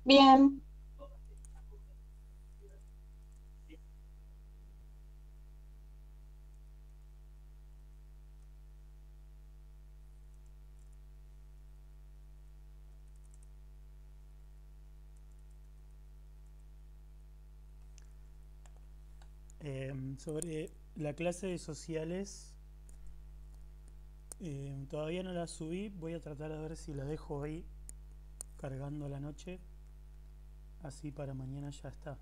Bien, Sobre la clase de sociales, todavía no la subí, voy a tratar de ver si la dejo ahí cargando a la noche, así para mañana ya está.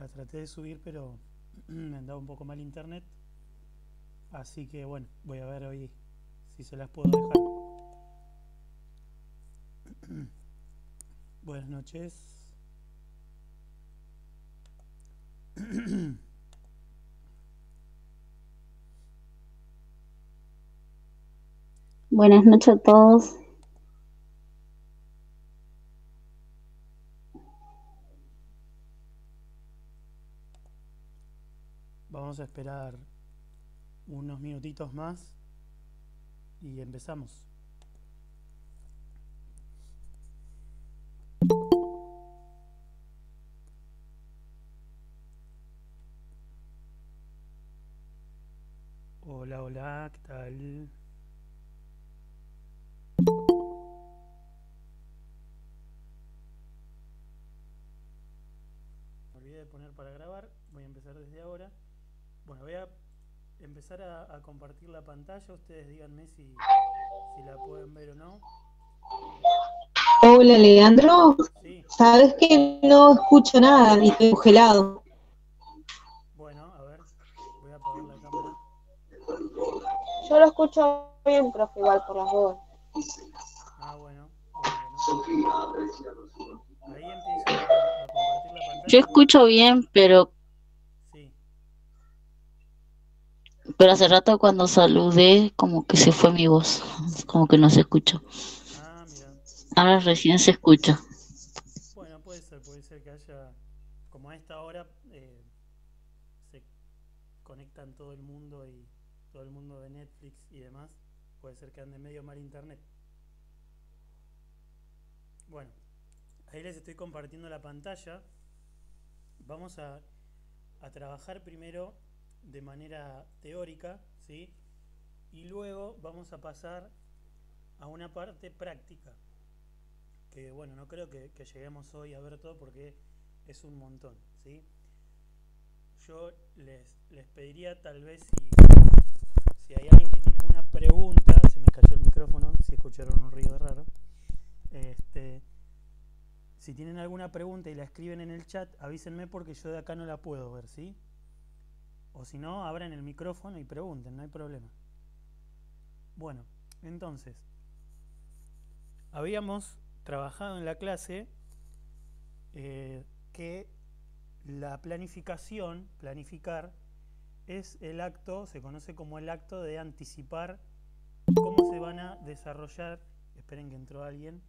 La traté de subir, pero me andaba un poco mal internet, así que bueno, voy a ver hoy si se las puedo dejar. Buenas noches. buenas noches a todos. Vamos a esperar unos minutitos más y empezamos. Hola, hola, ¿qué tal? Me olvidé de poner para grabar, voy a empezar desde ahora. Bueno, voy a empezar a compartir la pantalla. Ustedes díganme si la pueden ver o no. Hola, Leandro. Sí, Sabes que no escucho nada y estoy congelado. bueno, a ver, voy a apagar la cámara. Yo lo escucho bien, profe, igual por las dudas. Ah, bueno, bueno, bueno. Ahí empiezo a compartir la Yo pantalla. escucho bien, Sí, pero hace rato cuando saludé como que se fue mi voz, como que no se escuchó. ah, mira. Ahora recién se escucha. Bueno, puede ser que haya, como a esta hora se conectan todo el mundo y todo el mundo de Netflix y demás. Puede ser que ande medio mal internet. Bueno, ahí les estoy compartiendo la pantalla. Vamos a trabajar primero de manera teórica, ¿sí? Y luego vamos a pasar a una parte práctica, que bueno, no creo que lleguemos hoy a ver todo porque es un montón, ¿sí? Yo les pediría tal vez si hay alguien que tiene una pregunta, se me cayó el micrófono, si escucharon un ruido raro, este, si tienen alguna pregunta y la escriben en el chat, avísenme porque yo de acá no la puedo ver, ¿sí? O si no, abran el micrófono y pregunten, no hay problema. Bueno, entonces, habíamos trabajado en la clase que la planificación, planificar, es el acto, se conoce como el acto de anticipar cómo se van a desarrollar. Esperen que entró alguien.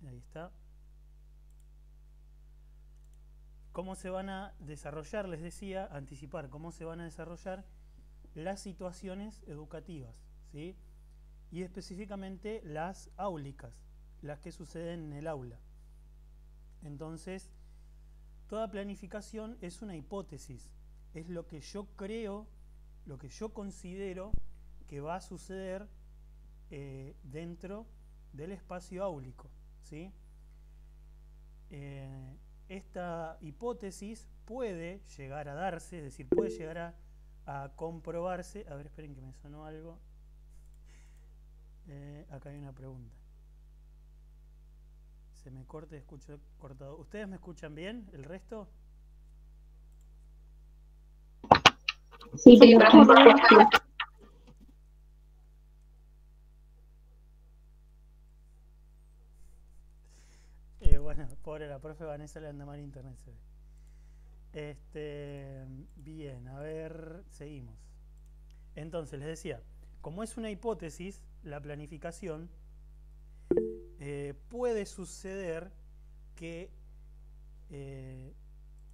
Ahí está. Cómo se van a desarrollar, les decía, anticipar cómo se van a desarrollar las situaciones educativas, ¿sí? Y específicamente las áulicas, las que suceden en el aula. Entonces, toda planificación es una hipótesis, es lo que yo creo, lo que yo considero que va a suceder dentro del espacio áulico, ¿sí? Esta hipótesis puede llegar a darse, es decir, puede llegar a comprobarse. A ver, esperen que me sonó algo. Acá hay una pregunta. Se me corta, escucho cortado. ¿Ustedes me escuchan bien? ¿El resto? Sí, Sí, profe. profe. Bueno, pobre la profe Vanessa le anda mal internet, se ve. Bien, a ver, seguimos. Entonces, les decía, como es una hipótesis, la planificación, puede suceder que eh,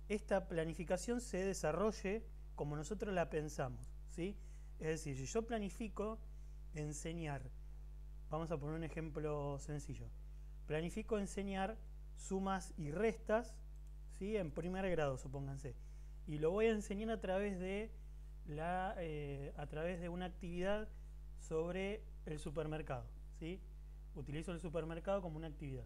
esta planificación se desarrolle como nosotros la pensamos, ¿sí? Es decir, si yo planifico enseñar, vamos a poner un ejemplo sencillo, planifico enseñar sumas y restas, ¿sí? En primer grado, supónganse. Y lo voy a enseñar a través de una actividad sobre el supermercado, ¿sí? Utilizo el supermercado como una actividad.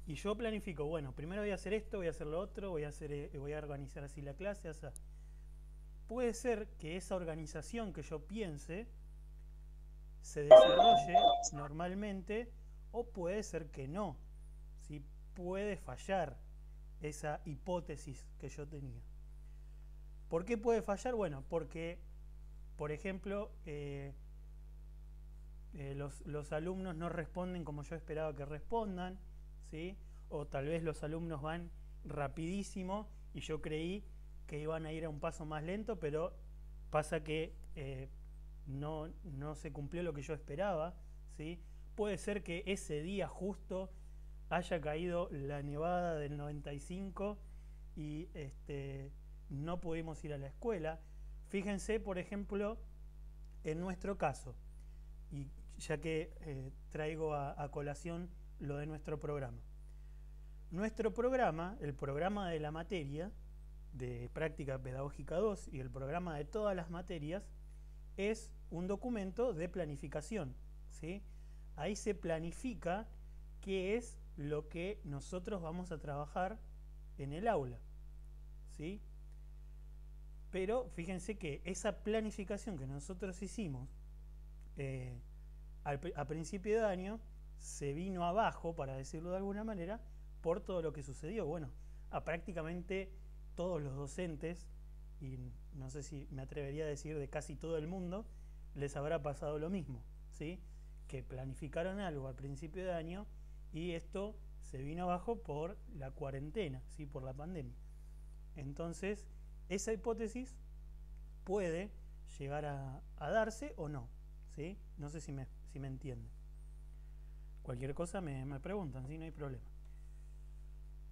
Y yo planifico, bueno, primero voy a hacer esto, voy a hacer lo otro, voy a organizar así la clase, así. Puede ser que esa organización que yo piense se desarrolle normalmente, o puede ser que no, ¿sí? Puede fallar esa hipótesis que yo tenía. ¿Por qué puede fallar? Bueno, porque, por ejemplo, los alumnos no responden como yo esperaba que respondan, ¿sí? O tal vez los alumnos van rapidísimo y yo creí que iban a ir a un paso más lento, pero pasa que no se cumplió lo que yo esperaba, ¿sí? Puede ser que ese día justo haya caído la nevada del 95 y no pudimos ir a la escuela. Fíjense, por ejemplo, en nuestro caso, y ya que traigo a colación lo de nuestro programa. Nuestro programa, el programa de la materia de Práctica Pedagógica 2 y el programa de todas las materias, es un documento de planificación, ¿sí? Ahí se planifica qué es lo que nosotros vamos a trabajar en el aula, ¿sí? Pero fíjense que esa planificación que nosotros hicimos a principio de año se vino abajo, para decirlo de alguna manera, por todo lo que sucedió. Bueno, a prácticamente todos los docentes, y no sé si me atrevería a decir de casi todo el mundo, les habrá pasado lo mismo, ¿sí? Que planificaron algo al principio de año y esto se vino abajo por la cuarentena, ¿sí? Por la pandemia. Entonces, esa hipótesis puede llegar a darse o no, ¿sí? No sé si me entienden. Cualquier cosa me preguntan, ¿sí? No hay problema.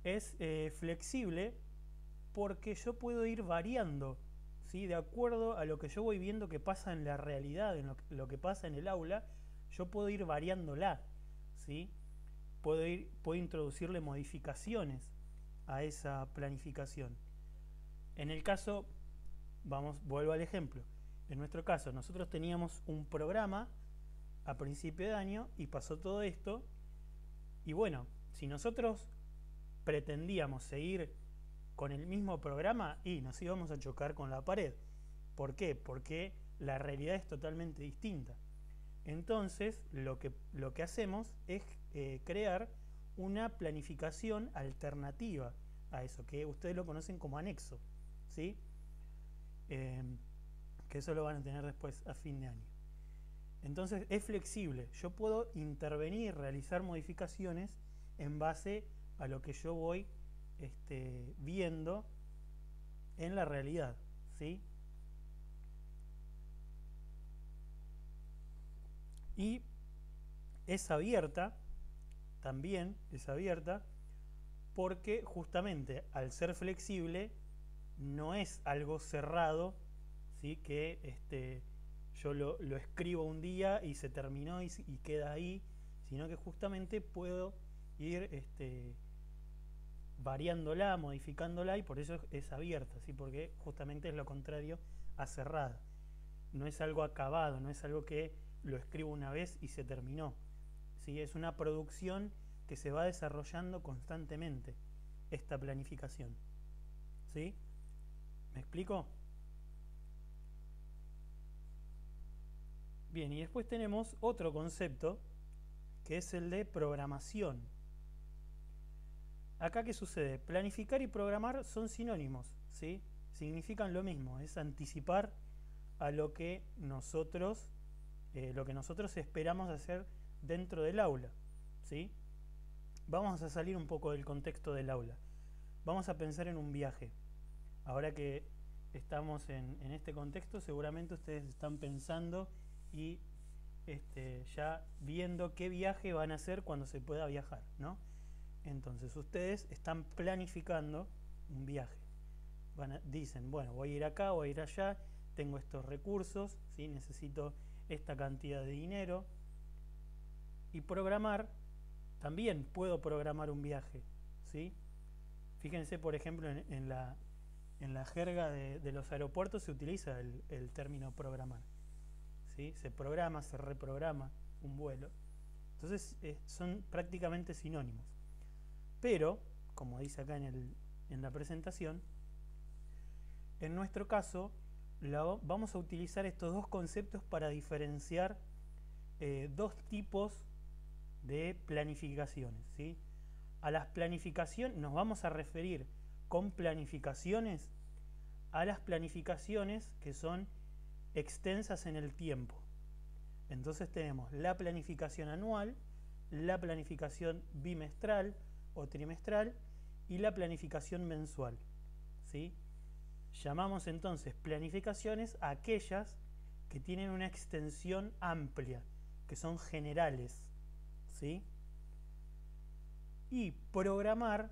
Es flexible porque yo puedo ir variando, ¿sí? De acuerdo a lo que yo voy viendo que pasa en la realidad, en lo que pasa en el aula, yo puedo ir variándola, ¿sí? Puedo introducirle modificaciones a esa planificación. En el caso, vuelvo al ejemplo. En nuestro caso, nosotros teníamos un programa a principio de año y pasó todo esto. Y bueno, si nosotros pretendíamos seguir con el mismo programa, y nos íbamos a chocar con la pared. ¿Por qué? Porque la realidad es totalmente distinta. Entonces, lo que hacemos es crear una planificación alternativa a eso, que ustedes lo conocen como anexo, ¿sí? Que eso lo van a tener después a fin de año. Entonces, es flexible. Yo puedo intervenir, realizar modificaciones en base a lo que yo voy viendo en la realidad, ¿sí? Y es abierta, también es abierta, porque justamente al ser flexible no es algo cerrado, ¿sí? Que yo lo escribo un día y se terminó y queda ahí, sino que justamente puedo ir variándola, modificándola, y por eso es abierta, ¿sí? Porque justamente es lo contrario a cerrada. No es algo acabado, no es algo que lo escribo una vez y se terminó, ¿sí? Es una producción que se va desarrollando constantemente, esta planificación, ¿sí? ¿Me explico? Bien, y después tenemos otro concepto que es el de programación. Acá, ¿qué sucede? Planificar y programar son sinónimos, ¿sí? Significan lo mismo, es anticipar a lo que nosotros esperamos hacer dentro del aula, ¿sí? Vamos a salir un poco del contexto del aula. Vamos a pensar en un viaje. Ahora que estamos en este contexto, seguramente ustedes están pensando y ya viendo qué viaje van a hacer cuando se pueda viajar, ¿no? Entonces ustedes están planificando un viaje. Dicen, bueno, voy a ir acá, voy a ir allá, tengo estos recursos, ¿sí? Necesito esta cantidad de dinero. Y programar también puedo programar un viaje, ¿sí? Fíjense, por ejemplo, en la jerga de los aeropuertos se utiliza el término programar, ¿sí? Se programa, se reprograma un vuelo. Entonces son prácticamente sinónimos. Pero, como dice acá en la presentación, en nuestro caso vamos a utilizar estos dos conceptos para diferenciar dos tipos de planificaciones, ¿sí? A las planificaciones nos vamos a referir con planificaciones a las planificaciones que son extensas en el tiempo. Entonces tenemos la planificación anual, la planificación bimestral o trimestral y la planificación mensual, ¿sí? Llamamos entonces planificaciones a aquellas que tienen una extensión amplia, que son generales, ¿sí? Y programas,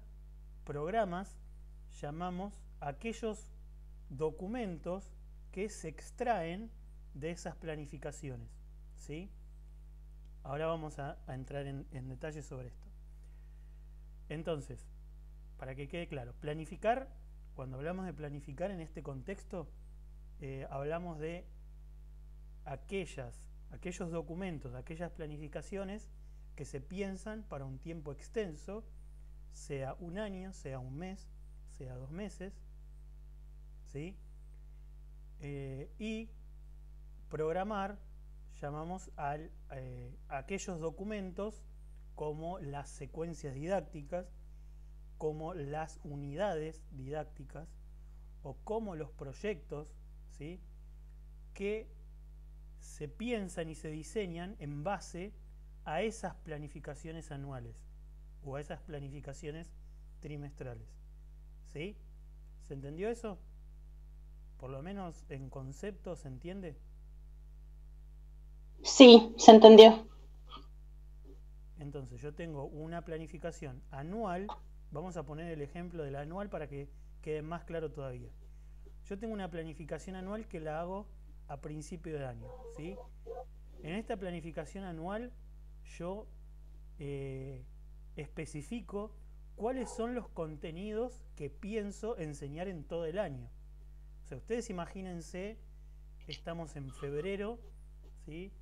llamamos a aquellos documentos que se extraen de esas planificaciones, ¿sí? Ahora vamos a entrar en detalle sobre esto. Entonces, para que quede claro, planificar, cuando hablamos de planificar en este contexto, hablamos de aquellos documentos, aquellas planificaciones que se piensan para un tiempo extenso, sea un año, sea un mes, sea 2 meses, ¿sí? Y programar llamamos a aquellos documentos como las secuencias didácticas, como las unidades didácticas o como los proyectos, ¿sí? Que se piensan y se diseñan en base a esas planificaciones anuales o a esas planificaciones trimestrales, ¿sí? ¿Se entendió eso? Por lo menos en concepto, ¿se entiende? Sí, se entendió. Entonces yo tengo una planificación anual, vamos a poner el ejemplo del anual para que quede más claro todavía. Yo tengo una planificación anual que la hago a principio de año, ¿sí? En esta planificación anual yo especifico cuáles son los contenidos que pienso enseñar en todo el año. O sea, ustedes imagínense, estamos en febrero, ¿sí?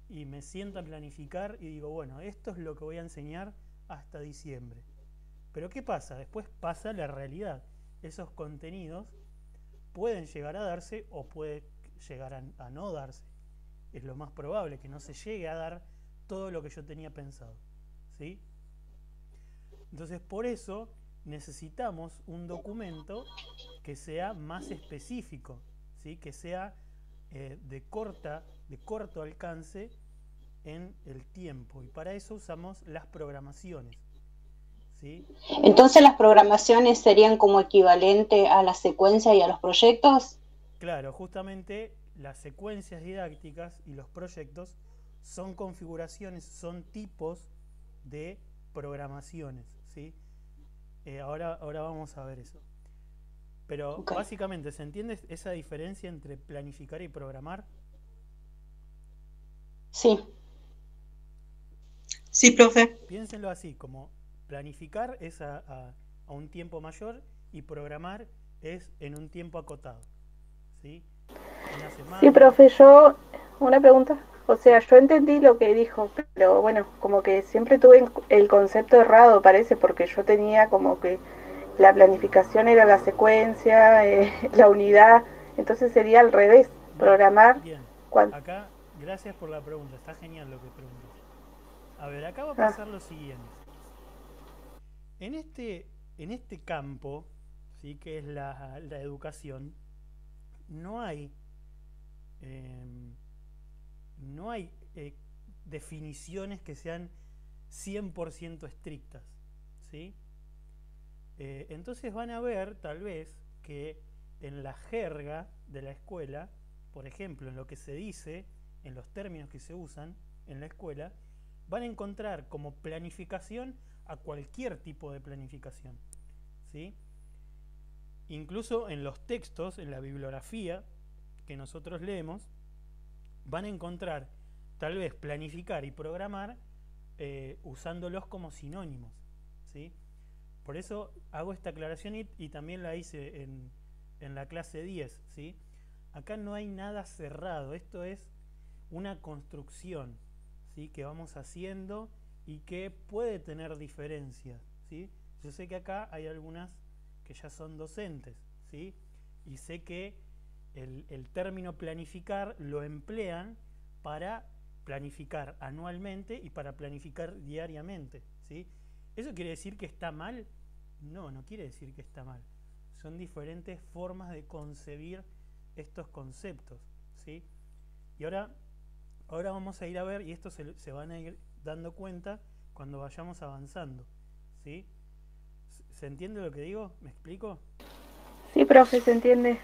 Y me siento a planificar y digo, bueno, esto es lo que voy a enseñar hasta diciembre. Pero ¿qué pasa? Después pasa la realidad. Esos contenidos pueden llegar a darse o puede llegar a no darse. Es lo más probable que no se llegue a dar todo lo que yo tenía pensado, ¿sí? Entonces, por eso necesitamos un documento que sea más específico, ¿sí? Que sea de corto alcance en el tiempo. Y para eso usamos las programaciones, ¿sí? Entonces, ¿las programaciones serían como equivalente a la secuencia y a los proyectos? Claro, justamente las secuencias didácticas y los proyectos son configuraciones, son tipos de programaciones, ¿sí? Ahora vamos a ver eso. Pero okay, básicamente, ¿se entiende esa diferencia entre planificar y programar? Sí. Sí, profe. Piénsenlo así, como planificar es a un tiempo mayor y programar es en un tiempo acotado, ¿sí? Una semana. Sí, profe, yo una pregunta. O sea, yo entendí lo que dijo, pero bueno, como que siempre tuve el concepto errado, parece, porque yo tenía como que la planificación era la secuencia, la unidad, entonces sería al revés, programar. Bien, acá, gracias por la pregunta, está genial lo que preguntas. A ver, acá va a pasar lo siguiente. En este campo, ¿sí? Que es la educación, no hay definiciones que sean 100% estrictas, ¿sí? Entonces van a ver, tal vez, que en la jerga de la escuela, por ejemplo, en lo que se dice, en los términos que se usan en la escuela, van a encontrar como planificación a cualquier tipo de planificación, ¿sí? Incluso en los textos, en la bibliografía que nosotros leemos, van a encontrar tal vez planificar y programar usándolos como sinónimos, ¿sí? Por eso hago esta aclaración y también la hice en la clase 10, ¿sí? Acá no hay nada cerrado, esto es una construcción, ¿sí? Que vamos haciendo y que puede tener diferencias, ¿sí? Yo sé que acá hay algunas que ya son docentes, ¿sí? Y sé que el término planificar lo emplean para planificar anualmente y para planificar diariamente, ¿sí? ¿Eso quiere decir que está mal? No, no quiere decir que está mal. Son diferentes formas de concebir estos conceptos, ¿sí? Y ahora vamos a ir a ver, y esto se van a ir dando cuenta cuando vayamos avanzando, ¿sí? ¿Se entiende lo que digo? ¿Me explico? Sí, profe, se entiende.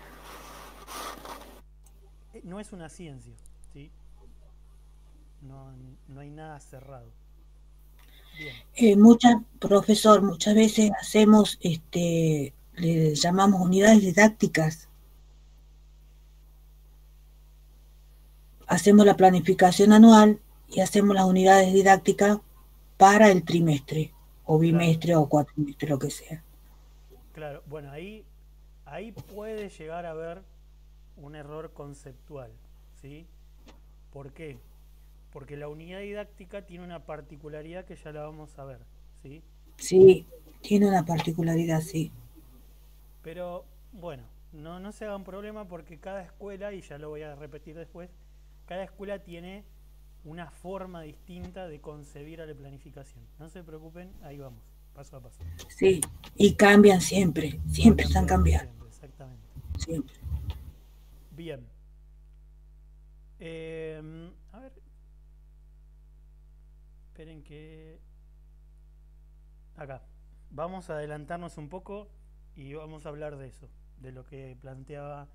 No es una ciencia, ¿sí? No hay nada cerrado. Bien. Profesor, muchas veces hacemos, le llamamos unidades didácticas. Hacemos la planificación anual y hacemos las unidades didácticas para el trimestre, o bimestre, claro, o cuatrimestre, lo que sea. Claro, bueno, ahí puede llegar a haber un error conceptual, ¿sí? ¿Por qué? Porque la unidad didáctica tiene una particularidad que ya la vamos a ver, ¿sí? Sí, tiene una particularidad, sí. Pero, bueno, no se hagan problema porque cada escuela, y ya lo voy a repetir después, cada escuela tiene una forma distinta de concebir a la planificación. No se preocupen, ahí vamos, paso a paso. Sí, y cambian siempre están cambiando. Siempre, exactamente. Siempre. Bien. A ver. Esperen que... Acá. Vamos a adelantarnos un poco y vamos a hablar de eso, de lo que planteaba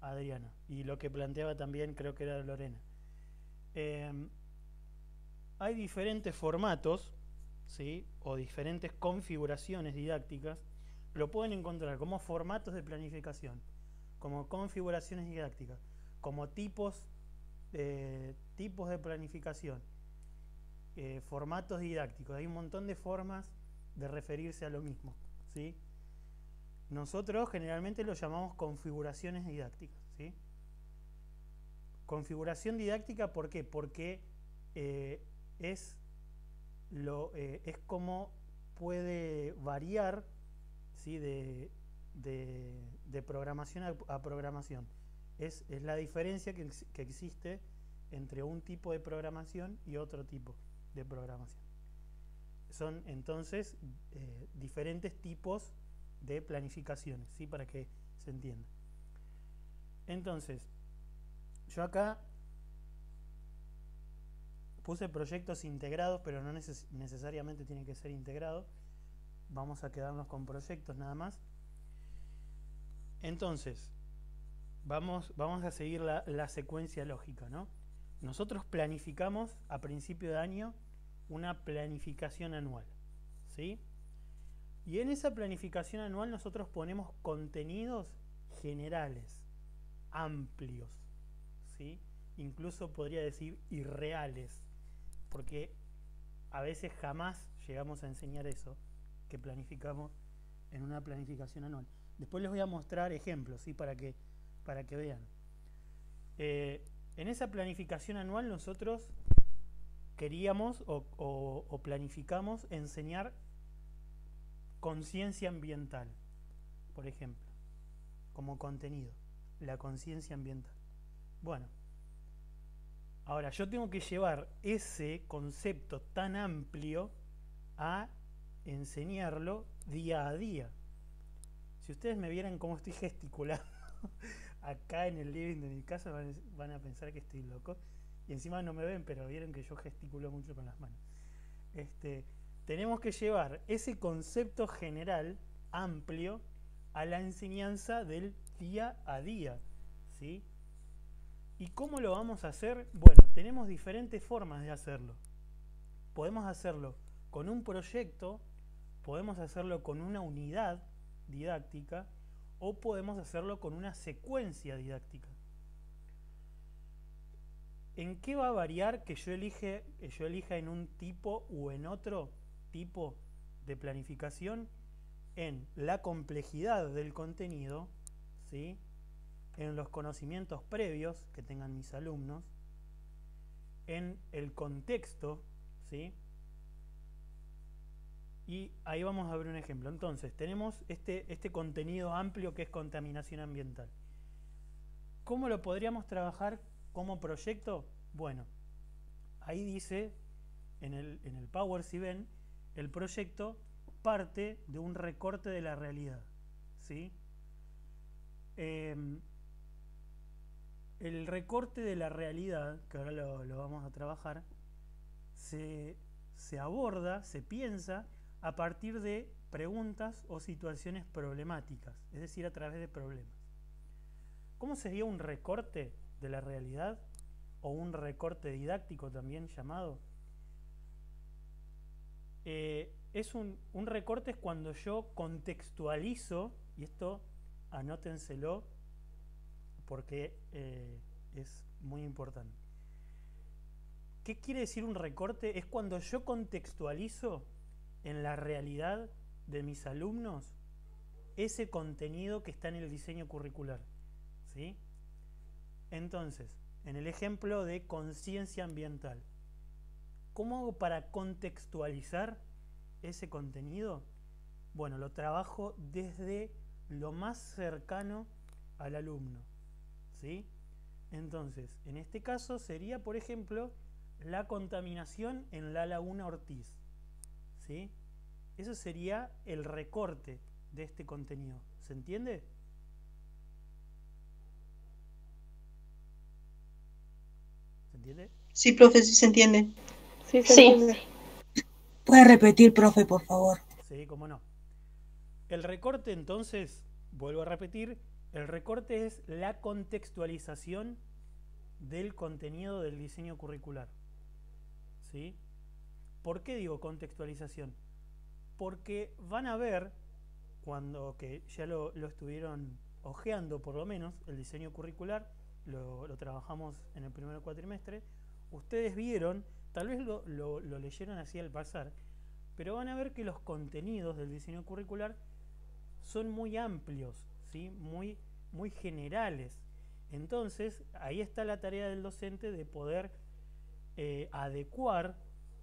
Adriana y lo que planteaba también, creo que era Lorena. Hay diferentes formatos, ¿sí? O diferentes configuraciones didácticas. Lo pueden encontrar como formatos de planificación, como configuraciones didácticas, como tipos de planificación, formatos didácticos. Hay un montón de formas de referirse a lo mismo, ¿sí? Nosotros generalmente lo llamamos configuraciones didácticas, ¿sí? Configuración didáctica, ¿por qué? Porque es como puede variar, ¿sí? de programación a programación. Es la diferencia que existe entre un tipo de programación y otro tipo de programación. Son entonces diferentes tipos de planificaciones, ¿sí? Para que se entienda. Entonces, yo acá puse proyectos integrados, pero no necesariamente tienen que ser integrados. Vamos a quedarnos con proyectos nada más. Entonces, vamos a seguir la secuencia lógica, ¿no? Nosotros planificamos a principio de año una planificación anual, ¿sí? Y en esa planificación anual nosotros ponemos contenidos generales, amplios, ¿sí? Incluso podría decir irreales, porque a veces jamás llegamos a enseñar eso que planificamos en una planificación anual. Después les voy a mostrar ejemplos, ¿sí? Para que vean. En esa planificación anual nosotros queríamos o planificamos enseñar conciencia ambiental, por ejemplo, como contenido, la conciencia ambiental. Bueno, ahora yo tengo que llevar ese concepto tan amplio a enseñarlo día a día. Si ustedes me vieran cómo estoy gesticulando acá en el living de mi casa, van a pensar que estoy loco. Y encima no me ven, pero vieron que yo gesticulo mucho con las manos. Tenemos que llevar ese concepto general, amplio, a la enseñanza del día a día, ¿sí? ¿Y cómo lo vamos a hacer? Bueno, tenemos diferentes formas de hacerlo. Podemos hacerlo con un proyecto, podemos hacerlo con una unidad didáctica o podemos hacerlo con una secuencia didáctica. ¿En qué va a variar que yo elija en un tipo u en otro tipo de planificación? En la complejidad del contenido, ¿sí? En los conocimientos previos que tengan mis alumnos, en el contexto, ¿sí? Y ahí vamos a ver un ejemplo. Entonces, tenemos este contenido amplio que es contaminación ambiental. ¿Cómo lo podríamos trabajar como proyecto? Bueno, ahí dice, en el Power, si ven, el proyecto parte de un recorte de la realidad, ¿sí? El recorte de la realidad, que ahora lo vamos a trabajar, se aborda, se piensa a partir de preguntas o situaciones problemáticas, es decir, a través de problemas. ¿Cómo sería un recorte de la realidad? O un recorte didáctico también llamado. Un recorte es cuando yo contextualizo, y esto anótenselo porque es muy importante. ¿Qué quiere decir un recorte? Es cuando yo contextualizo en la realidad de mis alumnos ese contenido que está en el diseño curricular, ¿sí? Entonces, en el ejemplo de conciencia ambiental, ¿cómo hago para contextualizar ese contenido? Bueno, lo trabajo desde lo más cercano al alumno, ¿sí? Entonces, en este caso sería, por ejemplo, la contaminación en la laguna Ortiz, ¿sí? Eso sería el recorte de este contenido. ¿Se entiende? ¿Se entiende? Sí, profe, sí se entiende. Sí, se Sí. entiende. ¿Puede repetir, profe, por favor? Sí, cómo no. El recorte, entonces, vuelvo a repetir, el recorte es la contextualización del contenido del diseño curricular, ¿sí? ¿Por qué digo contextualización? Porque van a ver, cuando que ya lo estuvieron ojeando por lo menos, el diseño curricular, lo trabajamos en el primer cuatrimestre, ustedes vieron, tal vez lo leyeron así al pasar, pero van a ver que los contenidos del diseño curricular son muy amplios, ¿sí? muy generales. Entonces, ahí está la tarea del docente de poder adecuar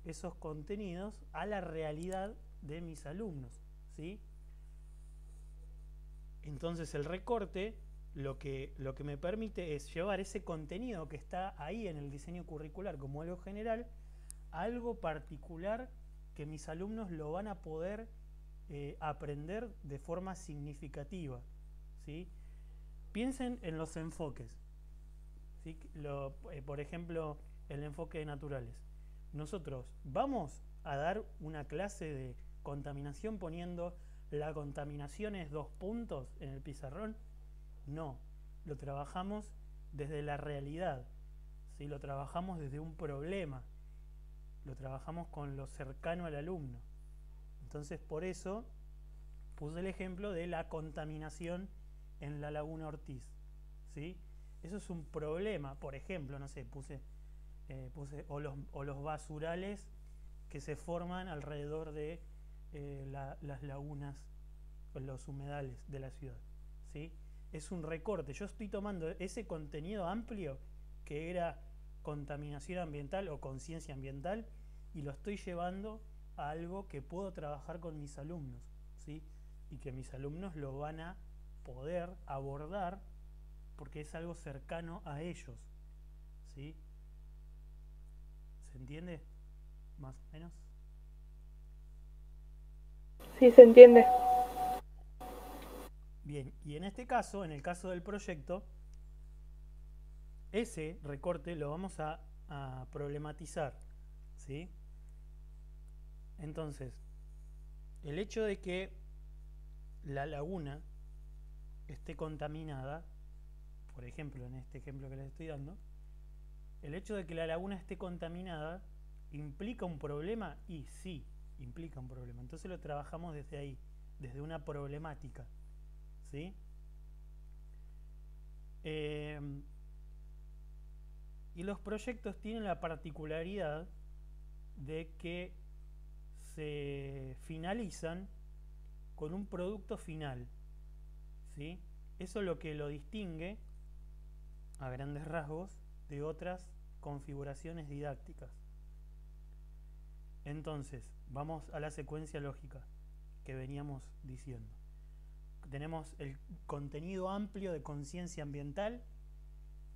esos contenidos a la realidad de mis alumnos, ¿sí? Entonces, el recorte lo que me permite es llevar ese contenido que está ahí en el diseño curricular como algo general a algo particular que mis alumnos lo van a poder aprender de forma significativa, ¿sí? Piensen en los enfoques, ¿sí? Por ejemplo, el enfoque de naturales. Nosotros vamos a dar una clase de contaminación poniendo la contaminación es 2 puntos en el pizarrón. No, lo trabajamos desde la realidad, ¿sí? Lo trabajamos desde un problema, lo trabajamos con lo cercano al alumno. Entonces, por eso puse el ejemplo de la contaminación en la laguna Ortiz, ¿sí? Eso es un problema. Por ejemplo, no sé, puse los basurales que se forman alrededor de las lagunas o los humedales de la ciudad, ¿sí? Es un recorte. Yo estoy tomando ese contenido amplio que era contaminación ambiental o conciencia ambiental y lo estoy llevando a algo que puedo trabajar con mis alumnos, ¿sí? Y que mis alumnos lo van a poder abordar porque es algo cercano a ellos, ¿sí? ¿Se entiende? Más o menos. Sí, se entiende. Bien, y en este caso, en el caso del proyecto, ese recorte lo vamos a problematizar, ¿sí? Entonces, el hecho de que la laguna esté contaminada, por ejemplo, en este ejemplo que les estoy dando, el hecho de que la laguna esté contaminada implica un problema, y sí, implica un problema. Entonces lo trabajamos desde ahí, desde una problemática, ¿sí? Y los proyectos tienen la particularidad de que se finalizan con un producto final, ¿sí? Eso es lo que lo distingue a grandes rasgos de otras configuraciones didácticas. Entonces, vamos a la secuencia lógica que veníamos diciendo. Tenemos el contenido amplio de conciencia ambiental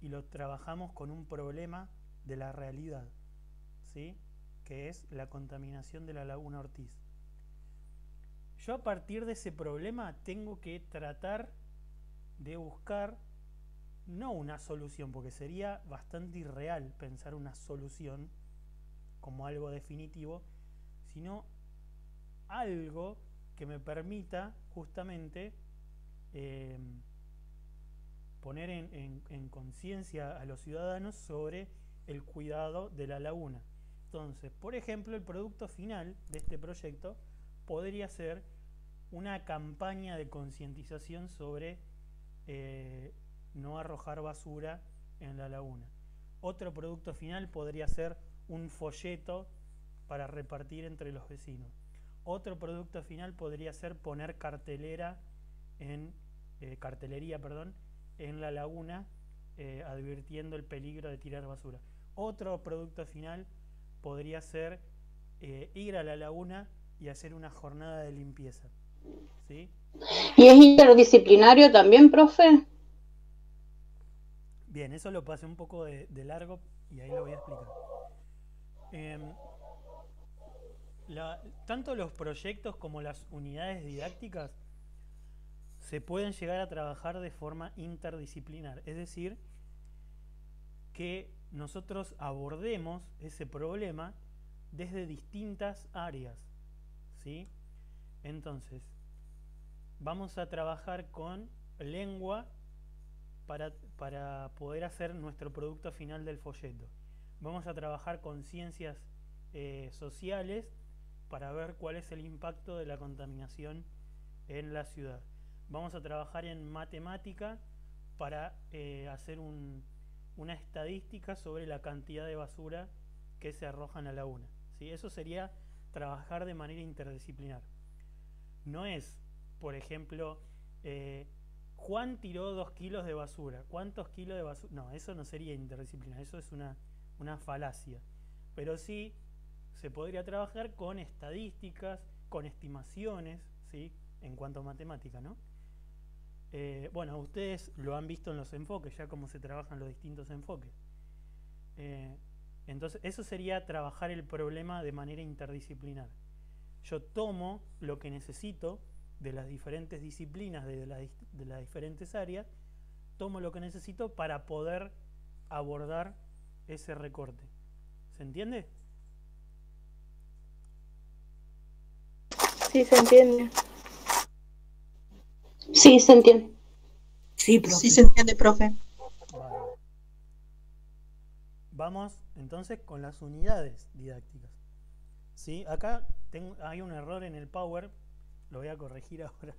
y lo trabajamos con un problema de la realidad, ¿sí? Que es la contaminación de la laguna Ortiz. Yo a partir de ese problema tengo que tratar de buscar no una solución, porque sería bastante irreal pensar una solución como algo definitivo, sino algo que me permita justamente poner en conciencia a los ciudadanos sobre el cuidado de la laguna. Entonces, por ejemplo, el producto final de este proyecto podría ser una campaña de concientización sobre no arrojar basura en la laguna. Otro producto final podría ser un folleto para repartir entre los vecinos. Otro producto final podría ser poner cartelería en la laguna, advirtiendo el peligro de tirar basura. Otro producto final podría ser ir a la laguna y hacer una jornada de limpieza, ¿sí? ¿Y es interdisciplinario también, profe? Bien, eso lo pasé un poco de largo y ahí lo voy a explicar. Tanto los proyectos como las unidades didácticas se pueden llegar a trabajar de forma interdisciplinar, es decir, que nosotros abordemos ese problema desde distintas áreas, ¿sí? Entonces, vamos a trabajar con lengua para poder hacer nuestro producto final del folleto. Vamos a trabajar con ciencias sociales para ver cuál es el impacto de la contaminación en la ciudad. Vamos a trabajar en matemática para hacer una estadística sobre la cantidad de basura que se arroja en la laguna, ¿sí? Eso sería trabajar de manera interdisciplinar. No es, por ejemplo, Juan tiró 2 kilos de basura. ¿Cuántos kilos de basura? No, eso no sería interdisciplinar, eso es una falacia. Pero sí se podría trabajar con estadísticas, con estimaciones, ¿sí? En cuanto a matemática, ¿no? Bueno, ustedes lo han visto en los enfoques, ya cómo se trabajan los distintos enfoques. Entonces, eso sería trabajar el problema de manera interdisciplinar. Yo tomo lo que necesito de las diferentes disciplinas, de las diferentes áreas, tomo lo que necesito para poder abordar ese recorte. ¿Se entiende? Sí, se entiende. Sí, se entiende. Sí, profe. Sí, se entiende, profe. Vale. Vamos entonces con las unidades didácticas, ¿sí? Acá hay un error en el Power, lo voy a corregir ahora.